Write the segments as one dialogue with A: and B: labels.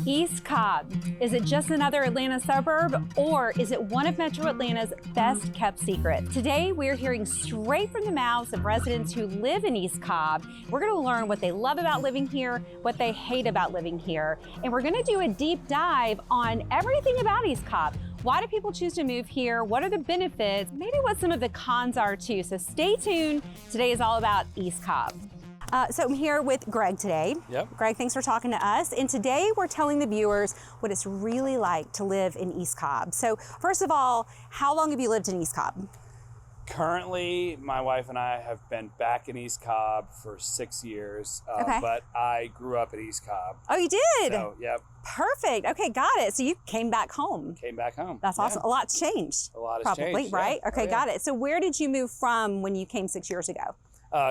A: East Cobb. Is it just another Atlanta suburb, or is it one of Metro Atlanta's best kept secrets? Today, we're hearing straight from the mouths of residents who live in East Cobb. We're gonna learn what they love about living here, what they hate about living here, and we're gonna do a deep dive on everything about East Cobb. Why do people choose to move here? What are the benefits? Maybe what some of the cons are too. So stay tuned. Today is all about East Cobb. So I'm here with Greg today.
B: Yep.
A: Greg, thanks for talking to us. And today we're telling the viewers what it's really like to live in East Cobb. So first of all, how long have you lived in East Cobb?
B: Currently, my wife and I have been back in East Cobb for 6 years,
A: Okay.
B: but I grew up in East Cobb.
A: Oh, you did?
B: So, yep,
A: Perfect. Okay, got it. So you came back home.
B: came back home.
A: That's awesome. A lot's changed.
B: A lot has
A: Probably,
B: changed,
A: right?
B: yeah.
A: Okay,
B: Oh, yeah.
A: got it. So where did you move from when you came 6 years ago?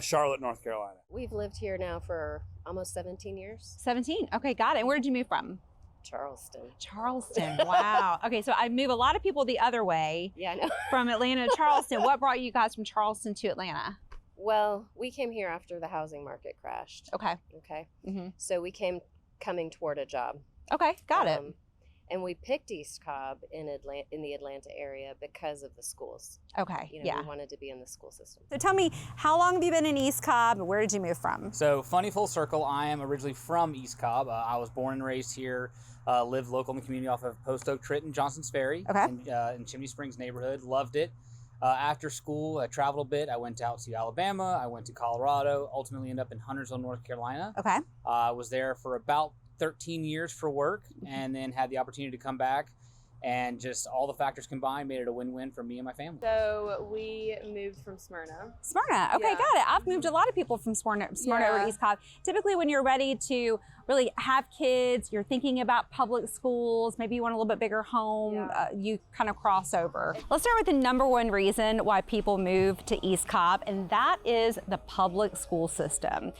B: Charlotte, North Carolina.
C: We've lived here now for almost 17 years.
A: 17. Okay, got it. And where did you move from?
C: Charleston.
A: Charleston. Wow. Okay, so I move a lot of people the other way
C: Yeah, I know.
A: from Atlanta to Charleston. What brought you guys from Charleston to Atlanta?
C: Well, we came here after the housing market crashed.
A: Okay.
C: Okay.
A: Mm-hmm.
C: So we came coming toward a job.
A: Okay, got it.
C: And we picked East Cobb in the Atlanta area because of the schools.
A: Okay,
C: We
A: yeah.
C: wanted to be in the school system.
A: So tell me, how long have you been in East Cobb and where did you move from?
D: So funny full circle, I am originally from East Cobb. I was born and raised here, lived local in the community off of Post Oak, Trenton, Johnson's Ferry,
A: Okay.
D: in Chimney Springs neighborhood. Loved it. After school, I traveled a bit. I went out to Alabama. I went to Colorado. Ultimately, ended up in Huntersville, North Carolina.
A: Okay.
D: I was there for about 13 years for work, and then had the opportunity to come back. And just all the factors combined made it a win-win for me and my family.
E: So we moved from Smyrna.
A: Smyrna. Okay,
E: Yeah.
A: got it. I've moved a lot of people from Smyrna over to
E: Yeah.
A: East Cobb. Typically when you're ready to really have kids, you're thinking about public schools, maybe you want a little bit bigger home,
E: Yeah.
A: you kind of cross over. Let's start with the number one reason why people move to East Cobb, and that is the public school system.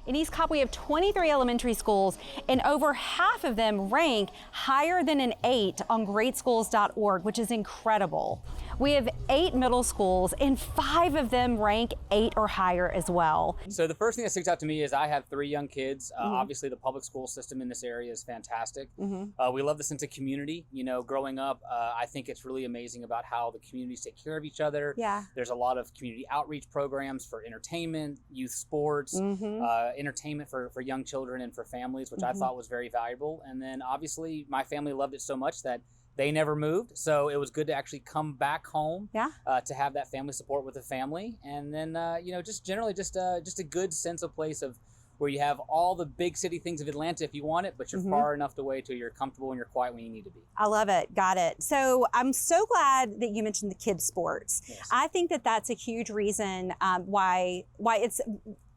A: In East Cobb, we have 23 elementary schools, and over half of them rank higher than an 8 on greatschools.org, which is incredible. We have 8 middle schools, and 5 of them rank 8 or higher as well.
D: So the first thing that sticks out to me is I have 3 young kids. Obviously, the public school system in this area is fantastic. We love the sense of community. You know, growing up, I think it's really amazing about how the communities take care of each other.
A: Yeah.
D: There's a lot of community outreach programs for entertainment, youth sports, entertainment for young children and for families, which I thought was very valuable. And then obviously my family loved it so much that they never moved. So it was good to actually come back home
A: Yeah.
D: to have that family support with the family. And then, you know, just generally just a good sense of place of where you have all the big city things of Atlanta if you want it, but you're far enough away till you're comfortable and you're quiet when you need to be.
A: I love it. Got it. So I'm so glad that you mentioned the kids' sports.
D: Yes.
A: I think that that's a huge reason why it's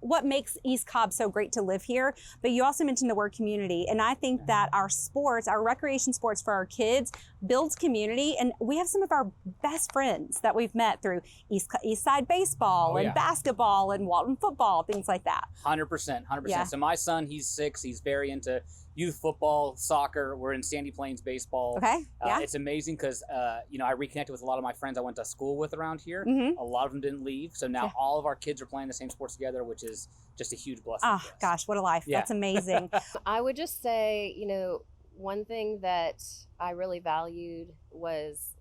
A: what makes East Cobb so great to live here. But you also mentioned the word community. And I think that our sports, our recreation sports for our kids builds community. And we have some of our best friends that we've met through East Side baseball and
D: yeah.
A: basketball and Walton football, things like that.
D: 100%.
A: Yeah.
D: So my son, he's 6. He's very into youth football, soccer. We're in Sandy Plains baseball.
A: Okay. Yeah.
D: It's amazing because, you know, I reconnected with a lot of my friends I went to school with around here. A lot of them didn't leave. So now all of our kids are playing the same sports together, which is just a huge blessing.
A: Oh,
D: for us.
A: gosh, what a life.
D: Yeah.
A: That's amazing.
C: I would just say, one thing that I really valued was,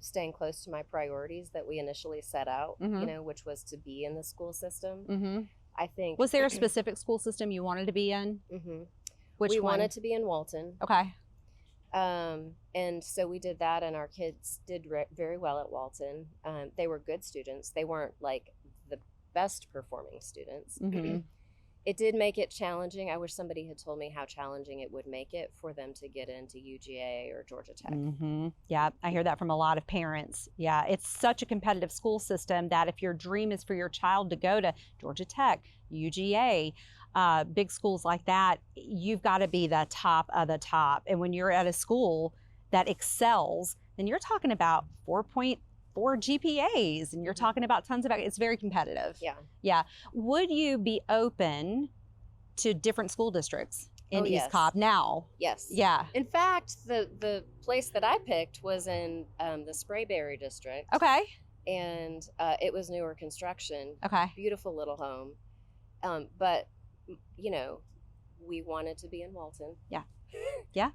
C: staying close to my priorities that we initially set out, which was to be in the school system. I think.
A: Was there a specific school system you wanted to be in? Which
C: we
A: one?
C: wanted to be in Walton.
A: Okay.
C: And so we did that, and our kids did very well at Walton. They were good students. They weren't like the best performing students. It did make it challenging. I wish somebody had told me how challenging it would make it for them to get into UGA or Georgia Tech.
A: Yeah, I hear that from a lot of parents. Yeah, it's such a competitive school system that if your dream is for your child to go to Georgia Tech, UGA, big schools like that, you've got to be the top of the top. And when you're at a school that excels, then you're talking about 4.4 GPAs, and you're talking about tons of, it's very competitive.
C: Yeah.
A: Yeah. Would you be open to different school districts in East
C: yes.
A: Cobb now?
C: Yes.
A: Yeah.
C: In fact, the place that I picked was in the Sprayberry district.
A: Okay.
C: And it was newer construction.
A: Okay.
C: Beautiful little home. But, we wanted to be in Walton.
A: Yeah. Yeah.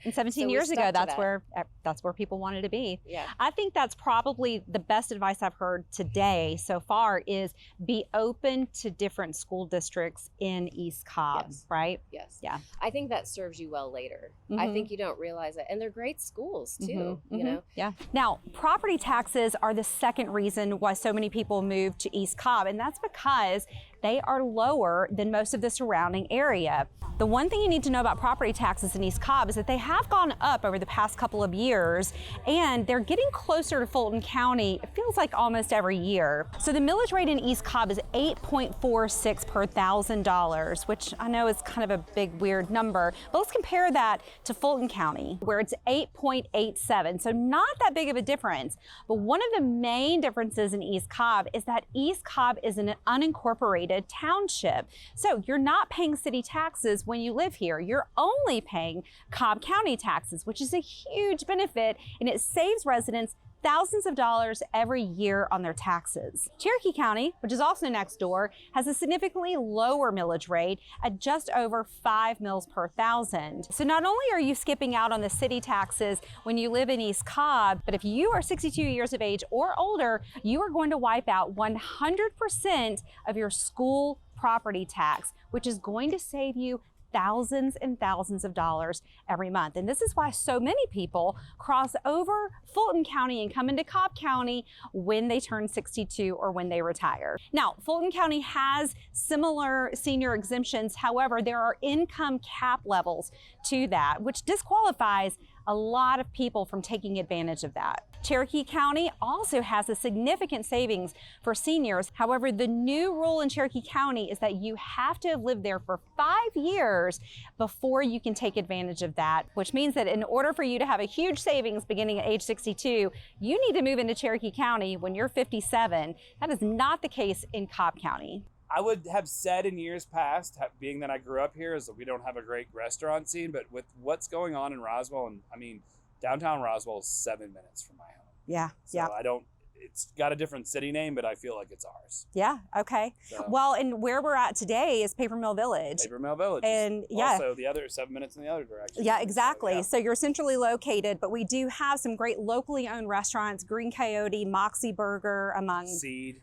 A: And 17
C: So we
A: years ago,
C: stuck to
A: that's where people wanted to be.
C: Yeah.
A: I think that's probably the best advice I've heard today so far is be open to different school districts in East Cobb,
C: Yes.
A: right?
C: Yes.
A: Yeah.
C: I think that serves you well later. I think you don't realize it. And they're great schools too, you know?
A: Yeah. Now, property taxes are the second reason why so many people move to East Cobb, and that's because they are lower than most of the surrounding area. The one thing you need to know about property taxes in East Cobb is that they have gone up over the past couple of years, and they're getting closer to Fulton County, it feels like almost every year. So the millage rate in East Cobb is 8.46 per $1,000, which I know is kind of a big, weird number, but let's compare that to Fulton County, where it's 8.87, so not that big of a difference. But one of the main differences in East Cobb is that East Cobb is an unincorporated township. So you're not paying city taxes when you live here. You're only paying Cobb County taxes, which is a huge benefit, and it saves residents thousands of dollars every year on their taxes. Cherokee County, which is also next door, has a significantly lower millage rate at just over 5 mils per thousand. So not only are you skipping out on the city taxes when you live in East Cobb, but if you are 62 years of age or older, you are going to wipe out 100% of your school property tax, which is going to save you thousands and thousands of dollars every month. And this is why so many people cross over Fulton County and come into Cobb County when they turn 62 or when they retire. Now, Fulton County has similar senior exemptions. However, there are income cap levels to that, which disqualifies a lot of people from taking advantage of that. Cherokee County also has a significant savings for seniors. However, the new rule in Cherokee County is that you have to have lived there for 5 years before you can take advantage of that, which means that in order for you to have a huge savings beginning at age 62, you need to move into Cherokee County when you're 57. That is not the case in Cobb County.
B: I would have said in years past, being that I grew up here, is that we don't have a great restaurant scene, but with what's going on in Roswell, and I mean, downtown Roswell is 7 minutes from my home.
A: Yeah,
B: So
A: yeah.
B: It's got a different city name, but I feel like it's ours.
A: Yeah, okay.
B: So,
A: Well, and where we're at today is Paper Mill Village.
B: Paper Mill Village.
A: And yeah.
B: Also the other 7 minutes in the other direction.
A: Yeah, exactly.
B: So, yeah.
A: So you're centrally located, but we do have some great locally owned restaurants, Green Coyote, Moxie Burger, among
B: Seed.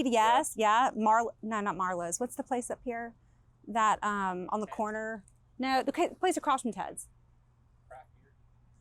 A: yes, yeah. No, not Marlowe's. What's the place up here? That on the corner? No, the place across from Ted's.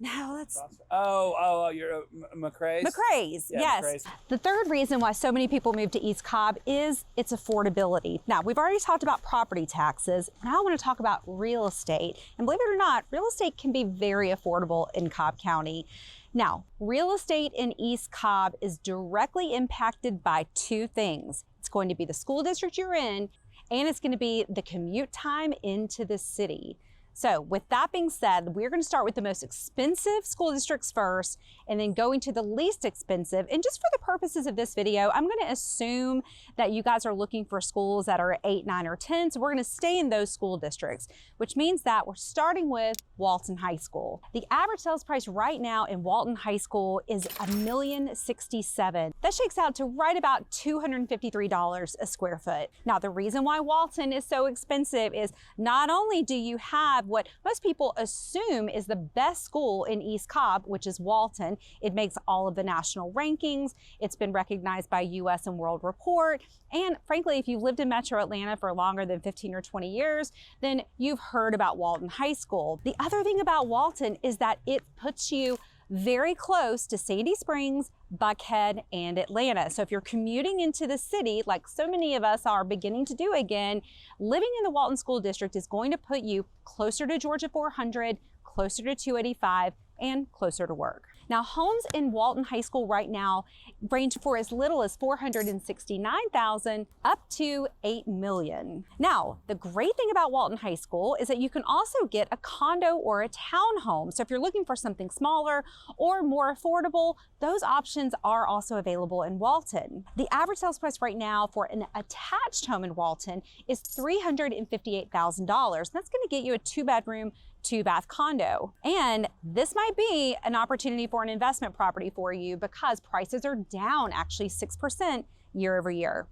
A: No, that's
B: You're McRae's?
A: McRae's,
B: Yeah,
A: yes.
B: McRae's.
A: The third reason why so many people move to East Cobb is its affordability. Now, we've already talked about property taxes. Now I want to talk about real estate. And believe it or not, real estate can be very affordable in Cobb County. Now, real estate in East Cobb is directly impacted by two things. It's going to be the school district you're in, and it's going to be the commute time into the city. So with that being said, we're going to start with the most expensive school districts first, and then going to the least expensive. And just for the purposes of this video, I'm going to assume that you guys are looking for schools that are 8, 9, or 10. So we're going to stay in those school districts, which means that we're starting with Walton High School. The average sales price right now in Walton High School is $1,067,000. That shakes out to right about $253 a square foot. Now, the reason why Walton is so expensive is not only do you have what most people assume is the best school in East Cobb, which is Walton. It makes all of the national rankings. It's been recognized by US and World Report. And frankly, if you've lived in Metro Atlanta for longer than 15 or 20 years, then you've heard about Walton High School. The other thing about Walton is that it puts you very close to Sandy Springs, Buckhead, and Atlanta. So if you're commuting into the city, like so many of us are beginning to do again, living in the Walton School District is going to put you closer to Georgia 400, closer to 285, and closer to work. Now, homes in Walton High School right now range for as little as $469,000 up to $8 million. Now, the great thing about Walton High School is that you can also get a condo or a townhome. So if you're looking for something smaller or more affordable, those options are also available in Walton. The average sales price right now for an attached home in Walton is $358,000. That's going to get you a 2-bedroom, 2-bath condo. And this might be an opportunity for an investment property for you because prices are down actually 6% year over year.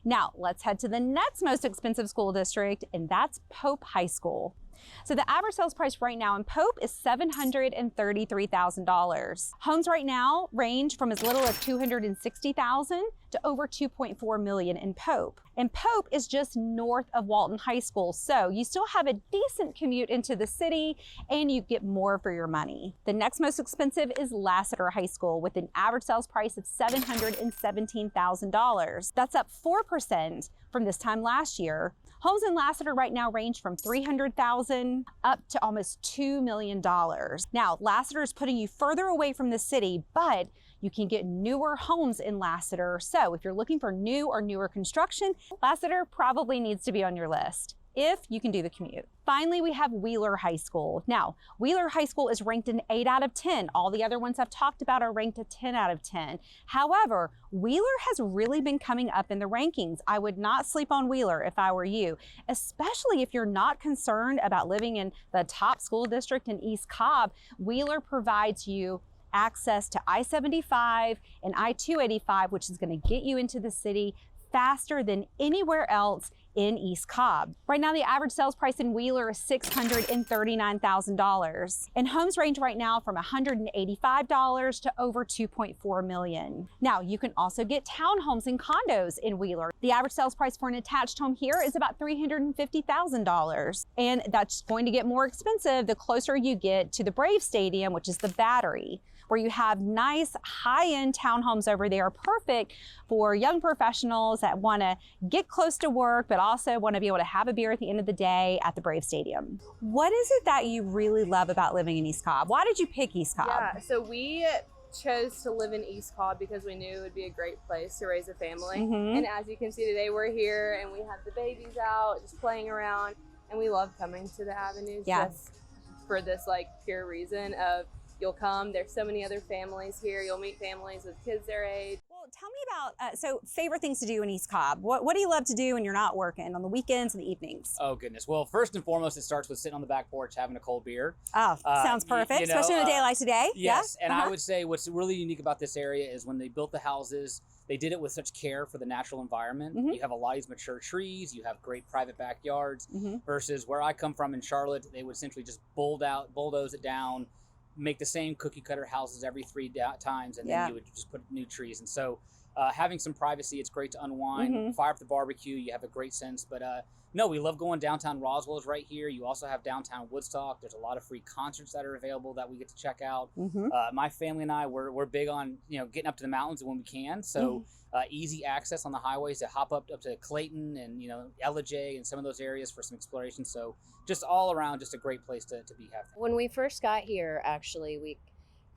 A: Now let's head to the next most expensive school district, and that's Pope High School. So the average sales price right now in Pope is $733,000. Homes right now range from as little as $260,000 to over $2.4 million in Pope. And Pope is just north of Walton High School, so you still have a decent commute into the city and you get more for your money. The next most expensive is Lassiter High School with an average sales price of $717,000. That's up 4% from this time last year. Homes in Lassiter right now range from $300,000 up to almost $2 million. Now, Lassiter is putting you further away from the city, but you can get newer homes in Lassiter. So if you're looking for new or newer construction, Lassiter probably needs to be on your list if you can do the commute. Finally, we have Wheeler High School. Now, Wheeler High School is ranked an 8 out of 10. All the other ones I've talked about are ranked a 10 out of 10. However, Wheeler has really been coming up in the rankings. I would not sleep on Wheeler if I were you, especially if you're not concerned about living in the top school district in East Cobb. Wheeler provides you access to I-75 and I-285, which is going to get you into the city faster than anywhere else in East Cobb. Right now, the average sales price in Wheeler is $639,000. And homes range right now from $185 to over $2.4 million. Now, you can also get townhomes and condos in Wheeler. The average sales price for an attached home here is about $350,000. And that's going to get more expensive the closer you get to the Brave Stadium, which is the Battery, where you have nice high-end townhomes over there, perfect for young professionals that want to get close to work, but also want to be able to have a beer at the end of the day at the Brave Stadium. What is it that you really love about living in East Cobb? Why did you pick East Cobb?
E: Yeah, so we chose to live in East Cobb because we knew it would be a great place to raise a family. And as you can see today, we're here and we have the babies out just playing around, and we love coming to the Avenues just for this like pure reason of you'll come, there's so many other families here, you'll meet families with kids their age.
A: Well, tell me about, so favorite things to do in East Cobb. What do you love to do when you're not working on the weekends and the evenings?
D: Oh, goodness. Well, first and foremost, it starts with sitting on the back porch having a cold beer.
A: Oh, sounds perfect, especially on a day like today.
D: Yes, and I would say what's really unique about this area is when they built the houses, they did it with such care for the natural environment. You have a lot of these mature trees, you have great private backyards, versus where I come from in Charlotte, they would essentially just bulldoze it down, make the same cookie cutter houses every 3 times, and then you would just put new trees. And so having some privacy, it's great to unwind, fire up the barbecue, you have a great sense. But no, we love going downtown. Roswell is right here. You also have downtown Woodstock. There's a lot of free concerts that are available that we get to check out. My family and I, we're big on getting up to the mountains when we can. So easy access on the highways to hop up to Clayton and Ellijay and some of those areas for some exploration. So just all around, just a great place to be having.
C: When we first got here, actually, we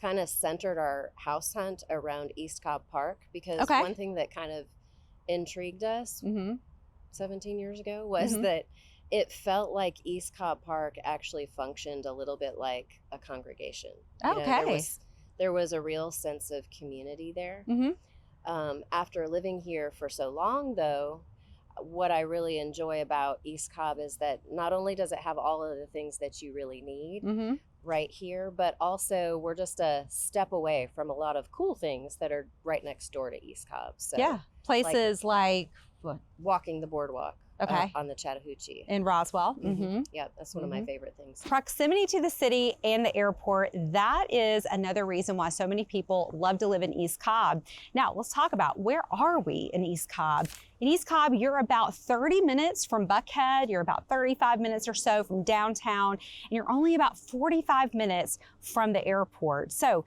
C: kind of centered our house hunt around East Cobb Park because one thing that kind of intrigued us 17 years ago was that it felt like East Cobb Park actually functioned a little bit like a congregation. There was a real sense of community there. After living here for so long, though, what I really enjoy about East Cobb is that not only does it have all of the things that you really need right here, but also we're just a step away from a lot of cool things that are right next door to East Cobb. So
A: places like
C: walking the boardwalk on the Chattahoochee.
A: In Roswell.
C: Yeah, that's one of my favorite things.
A: Proximity to the city and the airport, that is another reason why so many people love to live in East Cobb. Now, let's talk about where are we in East Cobb. In East Cobb, you're about 30 minutes from Buckhead, you're about 35 minutes or so from downtown, and you're only about 45 minutes from the airport. So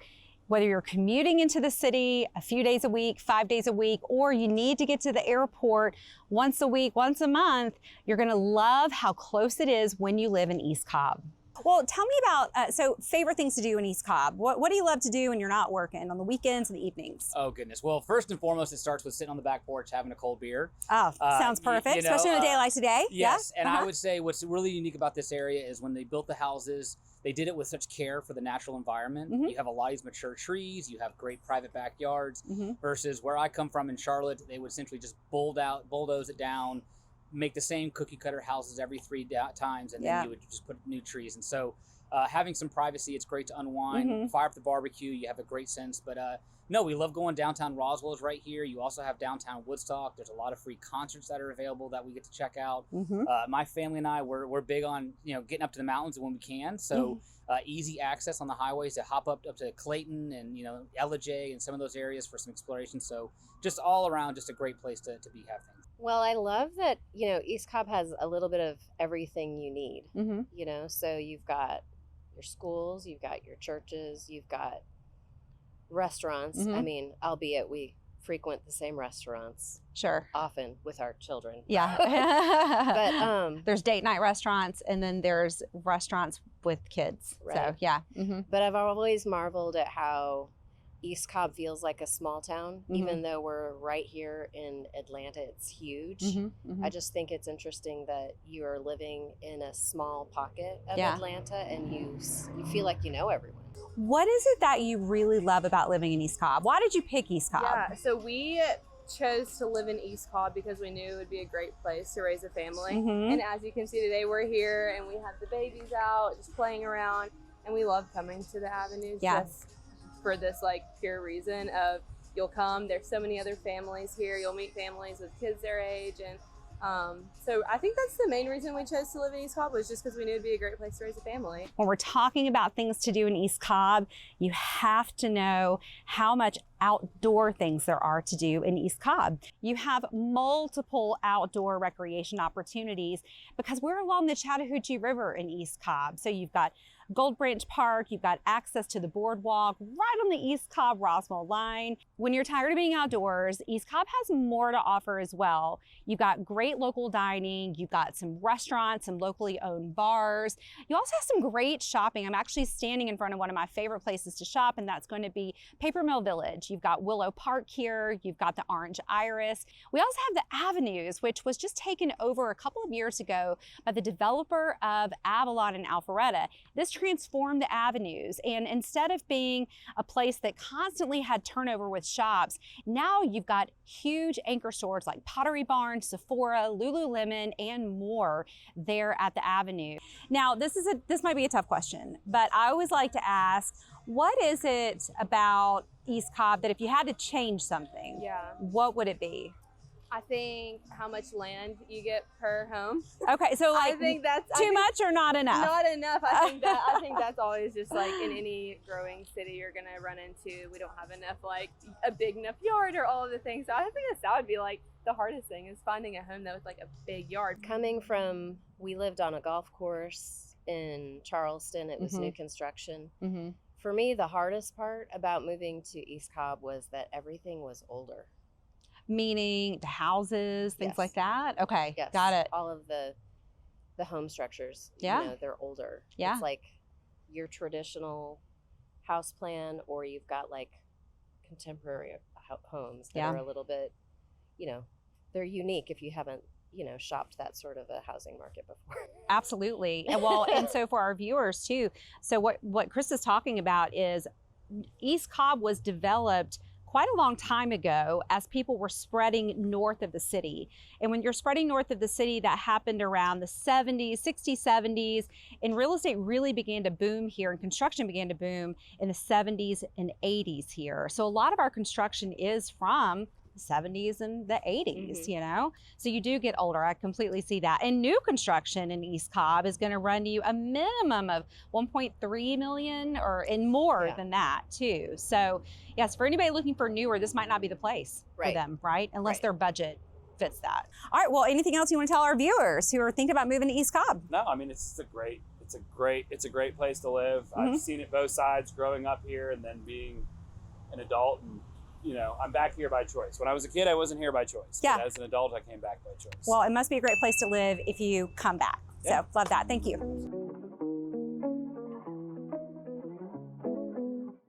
A: whether you're commuting into the city a few days a week, 5 days a week, or you need to get to the airport once a week, once a month, you're gonna love how close it is when you live in East Cobb. Well, tell me about, so favorite things to do in East Cobb. What do you love to do when you're not working on the weekends and the evenings?
D: Oh, goodness. Well, first and foremost, it starts with sitting on the back porch having a cold beer.
A: Oh, sounds perfect, especially on a day like today.
D: Yes, and I would say what's really unique about this area is when they built the houses, they did it with such care for the natural environment. You have a lot of these mature trees, you have great private backyards, versus where I come from in Charlotte, they would essentially just bulldoze it down, make the same cookie cutter houses every 3 times, and then you would just put new trees. And so having some privacy. It's great to unwind, fire up the barbecue. You have a great sense. But no, we love going downtown. Roswell is right here. You also have downtown Woodstock. There's a lot of free concerts that are available that we get to check out. My family and I, we're big on getting up to the mountains when we can. So easy access on the highways to hop up to Clayton and Ellijay and some of those areas for some exploration. So just all around, just a great place to have things.
C: Well, I love that East Cobb has a little bit of everything you need. So you've got your schools, you've got your churches, you've got restaurants. I mean, albeit we frequent the same restaurants often with our children.
A: But there's date night restaurants, and then there's restaurants with kids. So
C: But I've always marveled at how East Cobb feels like a small town, even though we're right here in Atlanta. It's huge. I just think it's interesting that you are living in a small pocket of Atlanta, and you feel like you know everyone.
A: What is it that you really love about living in East Cobb? Why did you pick East Cobb?
E: Yeah, so we chose to live in East Cobb because we knew it would be a great place to raise a family. And as you can see today, we're here and we have the babies out just playing around, and we love coming to the avenues just for this pure reason of you'll come, there's so many other families here, you'll meet families with kids their age, and so I think that's the main reason we chose to live in East Cobb, was just because we knew it'd be a great place to raise a family.
A: When we're talking about things to do in East Cobb, you have to know how much outdoor things there are to do in East Cobb. You have multiple outdoor recreation opportunities because we're along the Chattahoochee River in East Cobb. So you've got Gold Branch Park, you've got access to the boardwalk right on the East Cobb-Roswell line. When you're tired of being outdoors, East Cobb has more to offer as well. You've got great local dining, you've got some restaurants, some locally owned bars. You also have some great shopping. I'm actually standing in front of one of my favorite places to shop, and that's going to be Paper Mill Village. You've got Willow Park here, you've got the Orange Iris. We also have the Avenues, which was just taken over a couple of years ago by the developer of Avalon and Alpharetta. This transformed the Avenues, and instead of being a place that constantly had turnover with shops, now you've got huge anchor stores like Pottery Barn, Sephora, Lululemon, and more there at the Avenue. Now, this might be a tough question, but I always like to ask, what is it about East Cobb that if you had to change something, what would it be?
E: I think how much land you get per home.
A: Okay, so
E: I think that's
A: too much or not enough?
E: Not enough. I think that's always just in any growing city you're gonna run into. We don't have enough a big enough yard or all of the things. So I think that would be the hardest thing, is finding a home that with a big yard.
C: Coming from, we lived on a golf course in Charleston. It was new construction. For me, the hardest part about moving to East Cobb was that everything was older.
A: Meaning the houses, things like that? Okay, got it.
C: All of the home structures, they're older.
A: Yeah.
C: It's like your traditional house plan, or you've got contemporary homes that are a little bit, they're unique if you haven't, shopped that sort of a housing market before.
A: Absolutely. Well, and so for our viewers too, so what Chris is talking about is East Cobb was developed quite a long time ago as people were spreading north of the city. And when you're spreading north of the city, that happened around the 70s, 60s, 70s, and real estate really began to boom here, and construction began to boom in the 70s and 80s here. So a lot of our construction is from the 70s and the 80s, So you do get older. I completely see that. And new construction in East Cobb is going to run you a minimum of 1.3 million and more than that too. So yes, for anybody looking for newer, this might not be the place for them, right? Unless their budget fits that. All right, well, anything else you want to tell our viewers who are thinking about moving to East Cobb?
B: No, I mean, it's a great place to live. I've seen it both sides, growing up here and then being an adult, and I'm back here by choice. When I was a kid, I wasn't here by choice.
A: Yeah.
B: But as an adult, I came back by choice.
A: Well, it must be a great place to live if you come back. So love that. Thank you.